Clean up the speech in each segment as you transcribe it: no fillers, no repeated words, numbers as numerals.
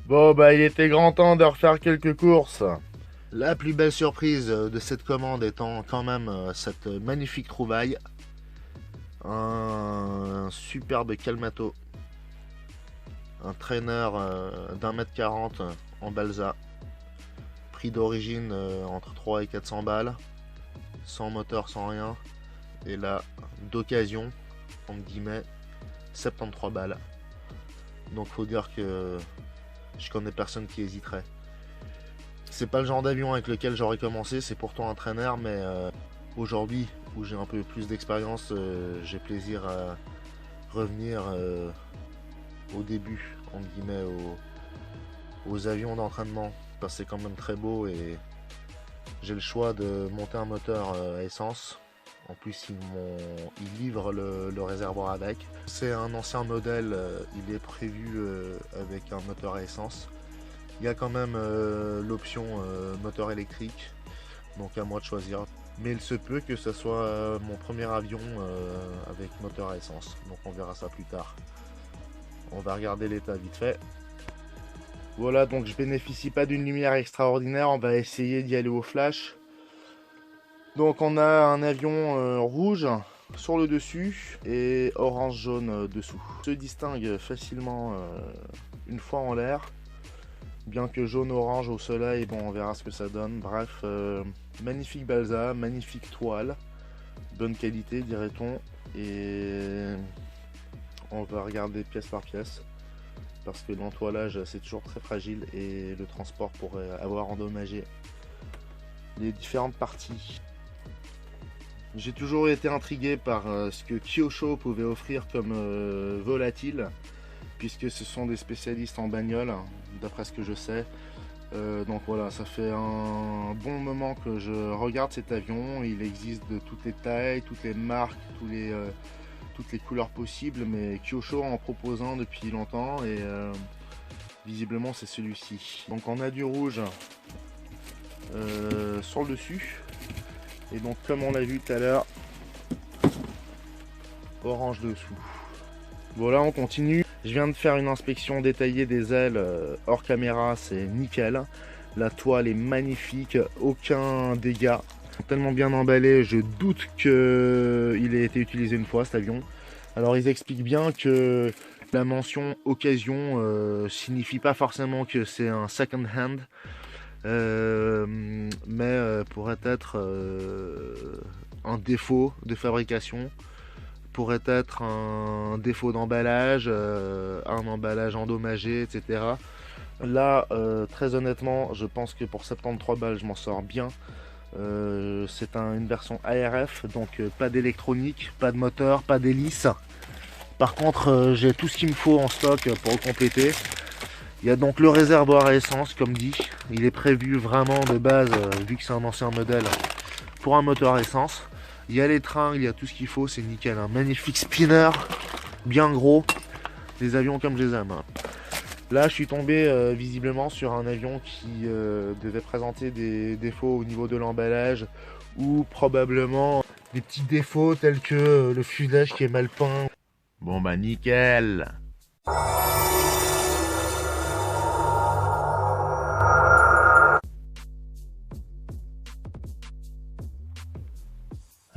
Bon bah il était grand temps de refaire quelques courses. La plus belle surprise de cette commande étant quand même cette magnifique trouvaille. Un superbe Calmato. Un trainer d'1,40 m en balsa. Prix d'origine entre 3 et 400 balles. Sans moteur, sans rien. Et là, d'occasion, entre guillemets, 73 balles. Donc faut dire que je connais personne qui hésiterait. C'est pas le genre d'avion avec lequel j'aurais commencé, c'est pourtant un trainer, mais aujourd'hui, où j'ai un peu plus d'expérience, j'ai plaisir à revenir au début, entre guillemets, aux avions d'entraînement, parce que c'est quand même très beau et j'ai le choix de monter un moteur à essence. En plus, ils livrent le réservoir avec. C'est un ancien modèle, il est prévu avec un moteur à essence. Il y a quand même l'option moteur électrique, donc à moi de choisir. Mais il se peut que ce soit mon premier avion avec moteur à essence, donc on verra ça plus tard. On va regarder l'état vite fait. Voilà, donc je bénéficie pas d'une lumière extraordinaire, on va essayer d'y aller au flash. Donc on a un avion rouge sur le dessus et orange-jaune dessous. Se distingue facilement une fois en l'air. Bien que jaune-orange au soleil, bon on verra ce que ça donne. Bref, magnifique balsa, magnifique toile. Bonne qualité dirait-on. Et on va regarder pièce par pièce. Parce que l'entoilage c'est toujours très fragile et le transport pourrait avoir endommagé les différentes parties. J'ai toujours été intrigué par ce que Kyosho pouvait offrir comme volatile, puisque ce sont des spécialistes en bagnole, d'après ce que je sais. Donc voilà, ça fait un bon moment que je regarde cet avion. Il existe de toutes les tailles, toutes les marques, toutes les couleurs possibles, mais Kyosho en propose un depuis longtemps et visiblement c'est celui-ci. Donc on a du rouge sur le dessus. Et donc comme on l'a vu tout à l'heure, orange dessous. Voilà, on continue. Je viens de faire une inspection détaillée des ailes hors caméra, c'est nickel. La toile est magnifique, aucun dégât. Tellement bien emballé, je doute qu'il ait été utilisé une fois cet avion. Alors ils expliquent bien que la mention occasion signifie pas forcément que c'est un second hand. Mais pourrait être un défaut de fabrication, pourrait être un défaut d'emballage, un emballage endommagé, etc. Là, très honnêtement, je pense que pour 73 balles, je m'en sors bien. C'est une version ARF, donc pas d'électronique, pas de moteur, pas d'hélice. Par contre, j'ai tout ce qu'il me faut en stock pour le compléter. Il y a donc le réservoir à essence, comme dit. Il est prévu vraiment de base, vu que c'est un ancien modèle, pour un moteur à essence. Il y a les tringles, il y a tout ce qu'il faut, c'est nickel. Un magnifique spinner, bien gros. Les avions comme je les aime. Là, je suis tombé visiblement sur un avion qui devait présenter des défauts au niveau de l'emballage, ou probablement des petits défauts tels que le fuselage qui est mal peint. Bon bah nickel.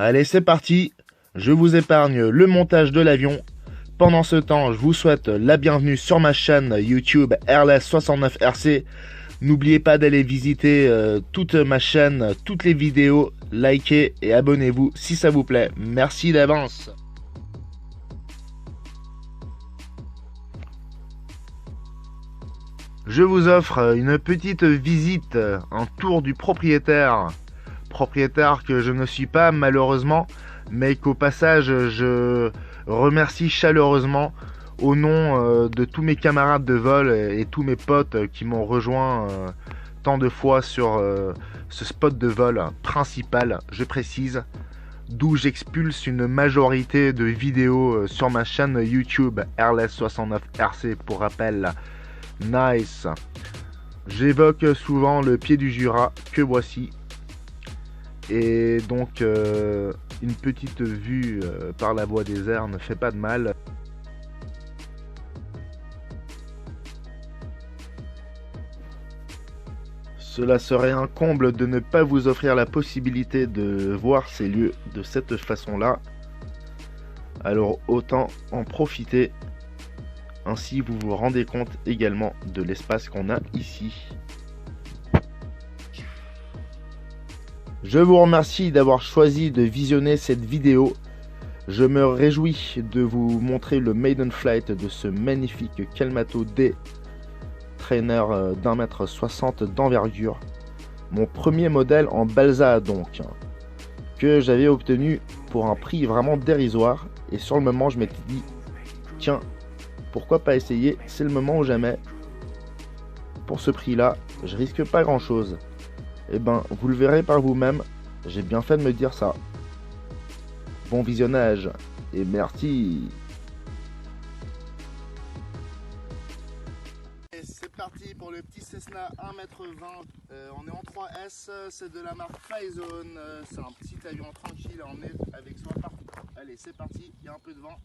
Allez, c'est parti. Je vous épargne le montage de l'avion. Pendant ce temps, je vous souhaite la bienvenue sur ma chaîne YouTube RLS69RC. N'oubliez pas d'aller visiter toute ma chaîne, toutes les vidéos, likez et abonnez-vous si ça vous plaît. Merci d'avance. Je vous offre une petite visite, un tour du propriétaire que je ne suis pas malheureusement, mais qu'au passage je remercie chaleureusement au nom de tous mes camarades de vol et tous mes potes qui m'ont rejoint tant de fois sur ce spot de vol principal, je précise, d'où j'expulse une majorité de vidéos sur ma chaîne YouTube RLS69RC pour rappel. Nice. J'évoque souvent le pied du Jura que voici. Et donc une petite vue par la voie des airs ne fait pas de mal. Cela serait un comble de ne pas vous offrir la possibilité de voir ces lieux de cette façon-là. Alors autant en profiter. Ainsi vous vous rendez compte également de l'espace qu'on a ici. Je vous remercie d'avoir choisi de visionner cette vidéo. Je me réjouis de vous montrer le maiden flight de ce magnifique Kalmato D trainer d'1,60 m d'envergure. Mon premier modèle en balsa donc, que j'avais obtenu pour un prix vraiment dérisoire. Et sur le moment je m'étais dit, tiens, pourquoi pas essayer, c'est le moment ou jamais. Pour ce prix là, je risque pas grand chose. Eh ben, vous le verrez par vous-même, j'ai bien fait de me dire ça. Bon visionnage, et merci. C'est parti pour le petit Cessna 1,20 m. On est en 3S, c'est de la marque Flyzone. C'est un petit avion tranquille à emmener avec soi partout. Allez, c'est parti, il y a un peu de vent.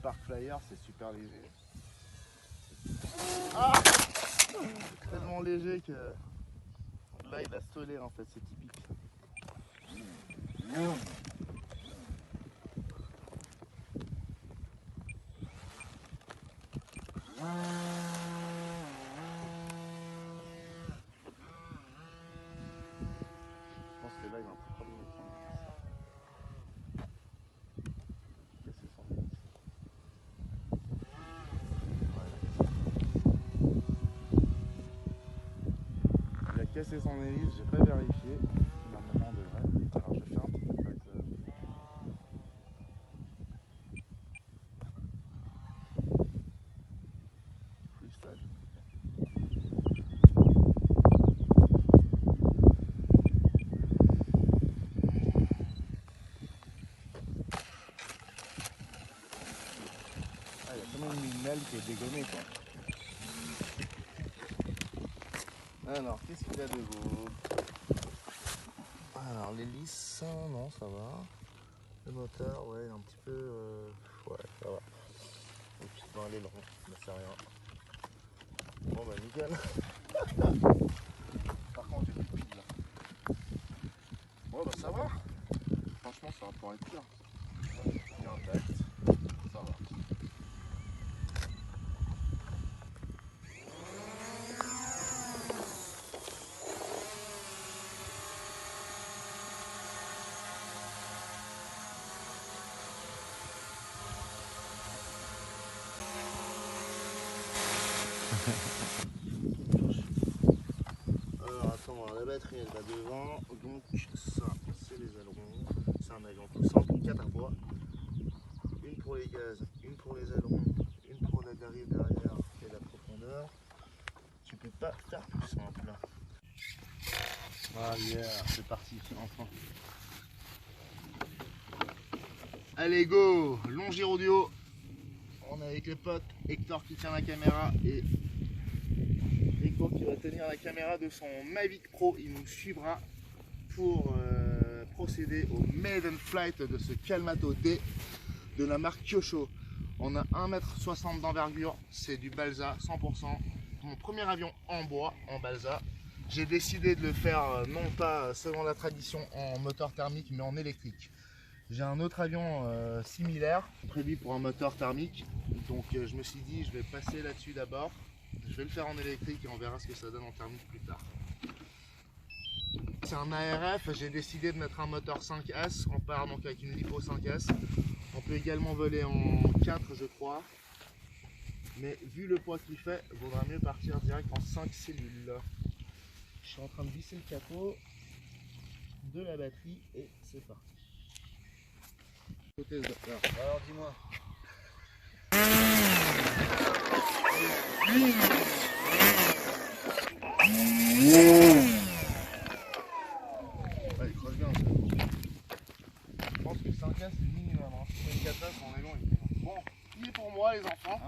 Park Flyer, c'est super léger. Ah, tellement léger que là il a stolé en fait, c'est typique. Je pense que là il a un peu trop de cassé son hélice, j'ai pas vérifié. Normalement on devrait. Alors je fais un petit peu de facteur. Freestyle. Ah, il y a quand même une aile qui est dégommée quoi. Alors, qu'est-ce qu'il a de beau? Alors, l'hélice, non, ça va. Le moteur, ouais, un petit peu. Ouais, ça va. Et puis, ben, l'aileron, mais c'est rien. Bon, bah, nickel. Par contre, j'ai plus de pile là. Bon, bah, ça va. Franchement, ça va pouvoir être pire. Il y a un test. Ça va. Alors attends, la batterie elle va devant, donc ça c'est les ailerons, c'est un avion tout simple, 4 à bois, une pour les gaz, une pour les ailerons, une pour la dérive derrière et la profondeur. Tu peux pas faire plus simple. Ah yeah, c'est parti, enfin. Allez go, long giro du haut. On est avec les potes, Hector qui tient la caméra et Rico qui va tenir la caméra de son Mavic Pro. Il nous suivra pour procéder au maiden flight de ce Kalmato D de la marque Kyosho. On a 1,60 m d'envergure, c'est du balsa 100%. Mon premier avion en bois, en balsa. J'ai décidé de le faire non pas selon la tradition en moteur thermique mais en électrique. J'ai un autre avion similaire prévu pour un moteur thermique, donc je me suis dit je vais passer là-dessus d'abord. Je vais le faire en électrique et on verra ce que ça donne en thermique plus tard. C'est un ARF, j'ai décidé de mettre un moteur 5S, on part donc avec une LiPo 5S. On peut également voler en 4 je crois, mais vu le poids qu'il fait, il vaudra mieux partir direct en 5 cellules. Je suis en train de visser le capot de la batterie et c'est parti. Alors dis-moi. Allez, creuse bien. Je pense que 5S c'est le minimum. Hein. Si tu mets 4S, on est loin. Bon, il est pour moi les enfants.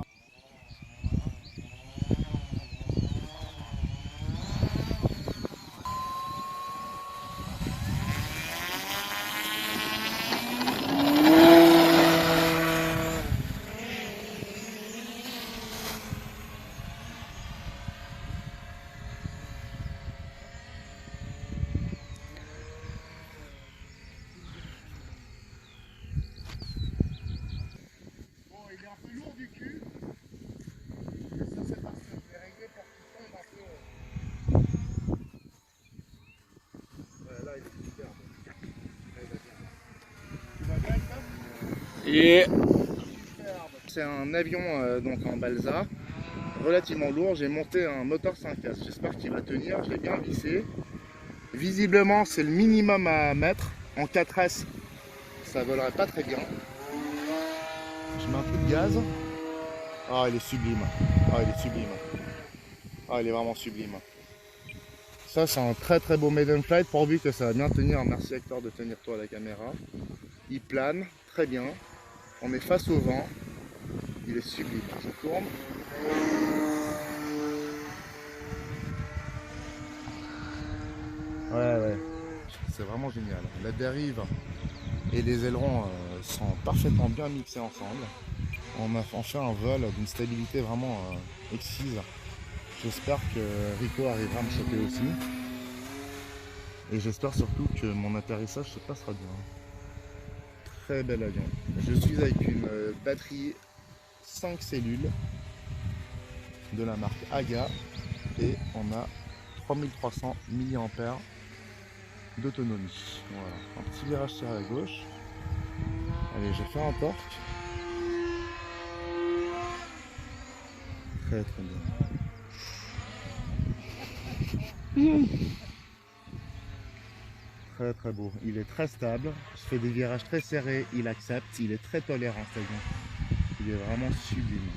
Et c'est un avion donc en balsa, relativement lourd. J'ai monté un moteur 5S, j'espère qu'il va tenir, je l'ai bien vissé. Visiblement c'est le minimum à mettre, en 4S ça volerait pas très bien. Je mets un peu de gaz. Ah il est sublime, ah il est sublime, ah il est vraiment sublime. Ça c'est un très très beau maiden flight, pourvu que ça va bien tenir. Merci Hector de tenir toi à la caméra. Il plane très bien. On est face au vent, il est sublime, je tourne. Ouais, c'est vraiment génial. La dérive et les ailerons sont parfaitement bien mixés ensemble. On a fait un vol d'une stabilité vraiment exquise. J'espère que Rico arrivera à me choper aussi. Et j'espère surtout que mon atterrissage se passera bien. Très bel avion. Je suis avec une batterie 5 cellules de la marque AGA et on a 3300 mAh d'autonomie. Voilà, un petit virage tiré à gauche. Allez, je fais un torque. Très très bien. Très très beau, il est très stable, je fais des virages très serrés, il accepte, il est très tolérant cet avion. Il est vraiment sublime.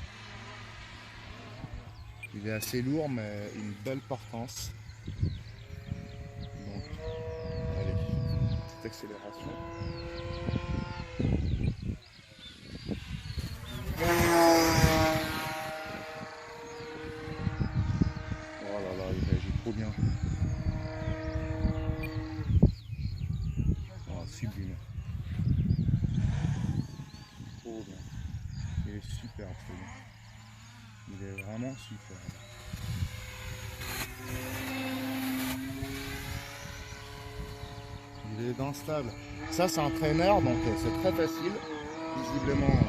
Il est assez lourd mais une belle portance. Donc, allez, petite accélération. Oh là là, il réagit trop bien. Sublime. Trop bien. Il est superbe celui-là. Il est vraiment superbe. Il est instable. Ça c'est un trainer donc c'est très facile. Visiblement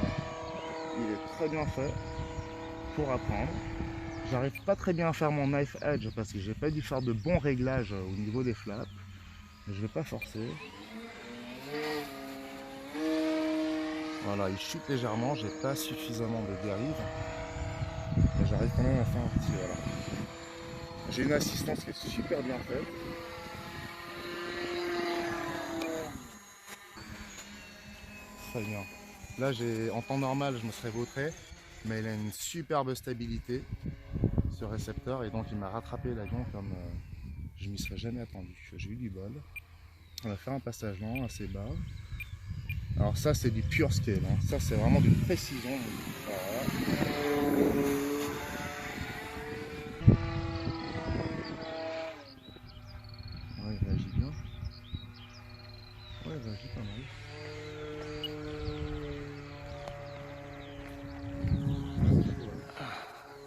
il est très bien fait pour apprendre. J'arrive pas très bien à faire mon knife edge parce que j'ai pas dû faire de bons réglages au niveau des flaps. Mais je vais pas forcer. Voilà, il chute légèrement, j'ai pas suffisamment de dérive. Mais j'arrive quand même à faire un petit voilà. J'ai une assistance qui est super bien faite. Très bien. Là, en temps normal, je me serais vautré, mais il a une superbe stabilité, ce récepteur, et donc il m'a rattrapé l'avion comme je m'y serais jamais attendu. J'ai eu du bol. On va faire un passage lent, assez bas. Alors ça, c'est du pure scale, hein. Ça, c'est vraiment d'une précision. Voilà. Ouais, il réagit bien. Ouais, il réagit pas mal.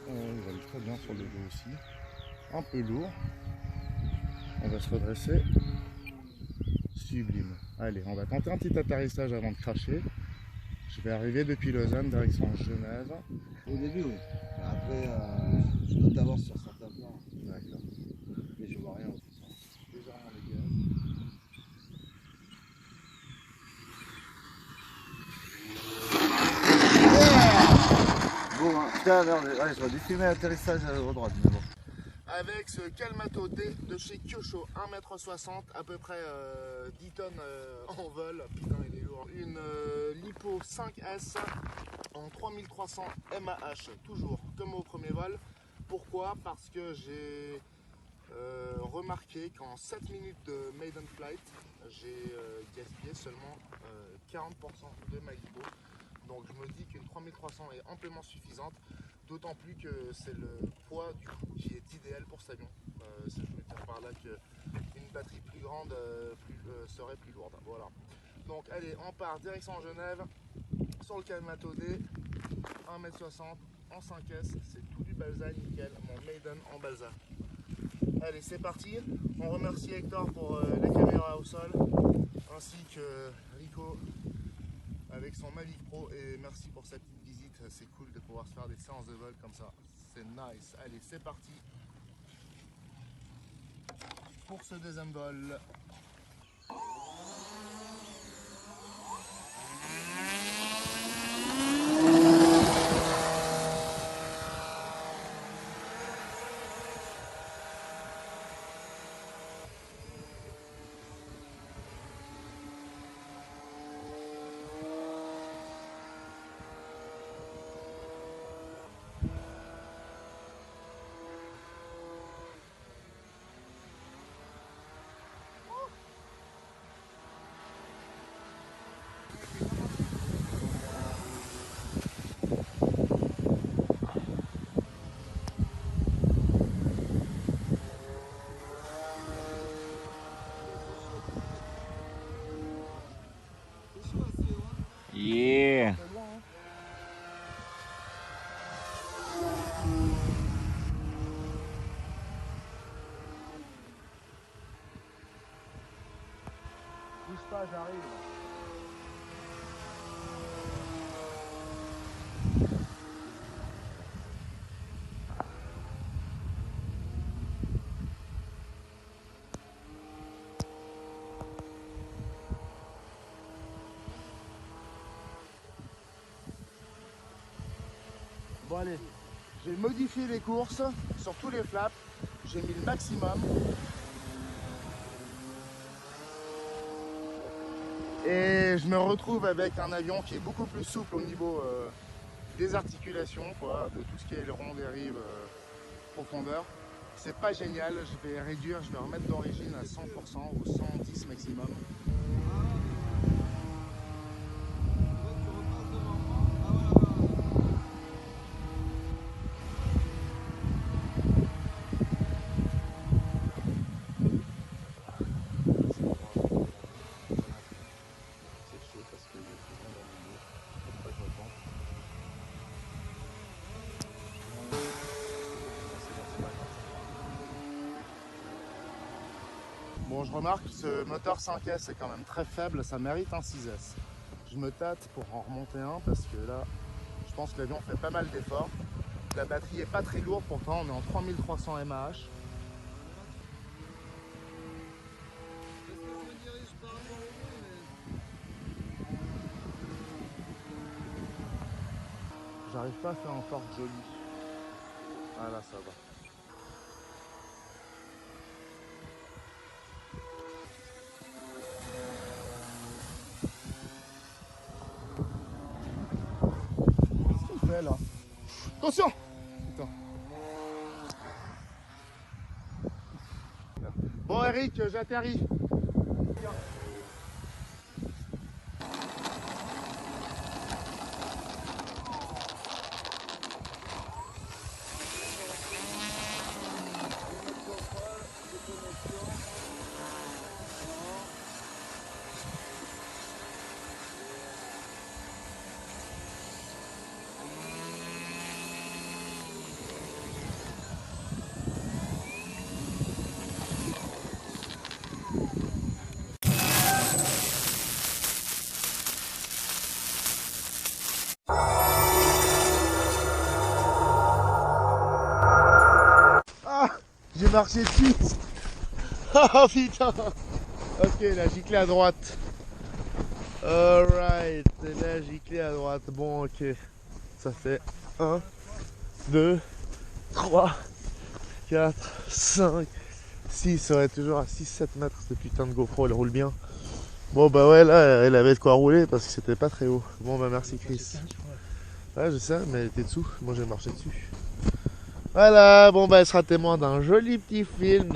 Il va aller très bien sur le dos aussi. Un peu lourd. On va se redresser. Sublime. Allez, on va tenter un petit atterrissage avant de cracher. Je vais arriver depuis Lausanne, direction Genève. Au début, oui. Mais après, je dois t'avoir sur certains plans. D'accord. Mais je vois rien au fond. Légèrement les gaz. Bon, hein, putain, allez, je vais diffuser l'atterrissage à droite, mais bon. Avec ce Calmato D de chez Kyosho, 1,60 m, à peu près 10 tonnes en vol. Putain, il est lourd. Une Lipo 5S en 3300 mAh, toujours comme au premier vol. Pourquoi? Parce que j'ai remarqué qu'en 7 minutes de maiden flight, j'ai gaspillé seulement 40% de ma Lipo. Donc je me dis qu'une 3300 est amplement suffisante. D'autant plus que c'est le poids du coup qui est idéal pour cet avion. Je veux dire par là qu'une batterie plus grande serait plus lourde. Voilà. Donc allez, on part direction Genève sur le Calmato D, 1,60 m en 5S, c'est tout du balsa nickel, mon maiden en balsa. Allez, c'est parti. On remercie Hector pour la caméra au sol, ainsi que Rico avec son Mavic Pro, et merci pour sa petite visite. C'est cool de pouvoir se faire des séances de vol comme ça, c'est nice. Allez, c'est parti pour ce deuxième vol. Yeah. Bouge pas, j'arrive. Bon allez, j'ai modifié les courses sur tous les flaps, j'ai mis le maximum. Et je me retrouve avec un avion qui est beaucoup plus souple au niveau des articulations, quoi, de tout ce qui est aileron, dérive, profondeur. C'est pas génial, je vais réduire, je vais remettre d'origine à 100% ou 110 maximum. Bon, je remarque que ce moteur 5S est quand même très faible, ça mérite un 6S. Je me tâte pour en remonter un parce que là, je pense que l'avion fait pas mal d'efforts. La batterie est pas très lourde, pourtant on est en 3300 mAh. J'arrive pas à faire un fort joli. Ah là, ça va. Qu'est-ce qu'il fait là? Attention! Putain. Bon Eric, j'atterris. J'ai marché dessus. Oh putain. Ok, la giclée à droite. Alright, la giclée à droite. Bon, ok. Ça fait 1, 2, 3, 4, 5, 6. Ça aurait toujours à 6-7 mètres. Cette putain de GoPro, elle roule bien. Bon, bah ouais, là, elle avait de quoi rouler parce que c'était pas très haut. Bon, bah merci Chris. Ouais, je sais, mais elle était dessous. Moi, j'ai marché dessus. Voilà, bon bah elle sera témoin d'un joli petit film.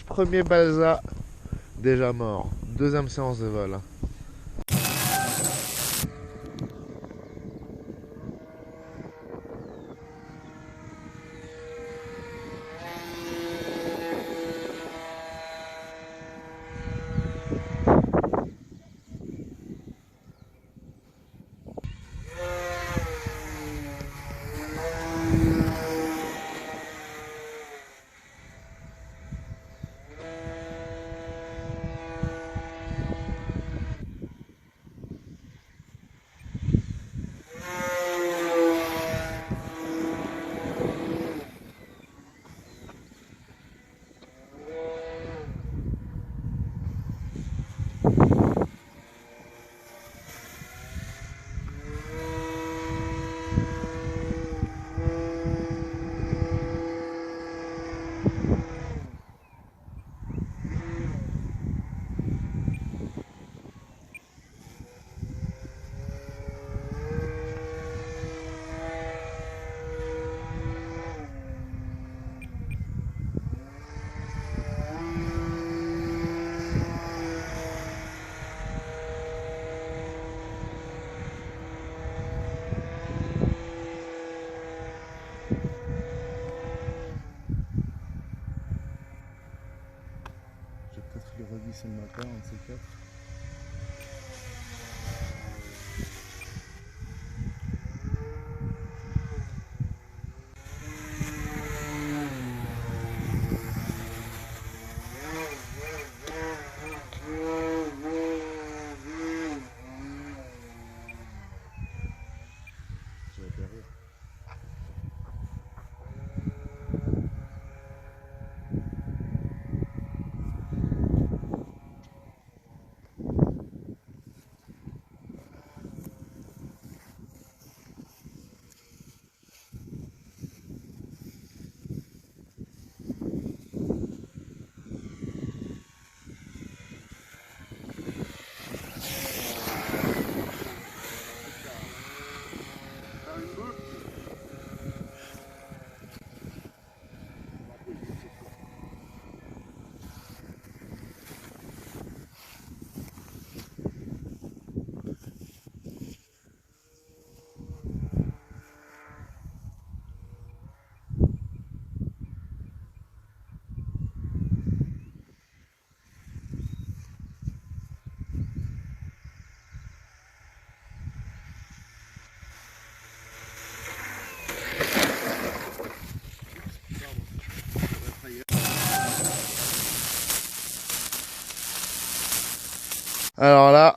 Premier balsa, déjà mort. Deuxième séance de vol. Je vais peut-être le revisser le matin, un de ces quatre. Je vais atterrir. Alors là,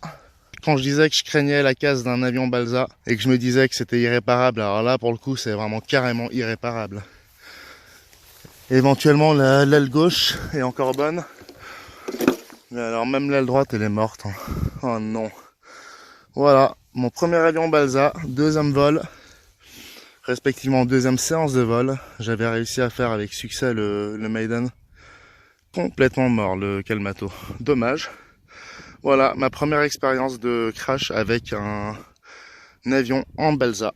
quand je disais que je craignais la casse d'un avion Balsa et que je me disais que c'était irréparable, alors là pour le coup c'est vraiment carrément irréparable. Éventuellement l'aile gauche est encore bonne, mais alors même l'aile droite elle est morte. Oh non. Voilà, mon premier avion Balsa, deuxième vol, respectivement deuxième séance de vol. J'avais réussi à faire avec succès le Maiden. Complètement mort le Kalmato, dommage. Voilà ma première expérience de crash avec un avion en Balsa.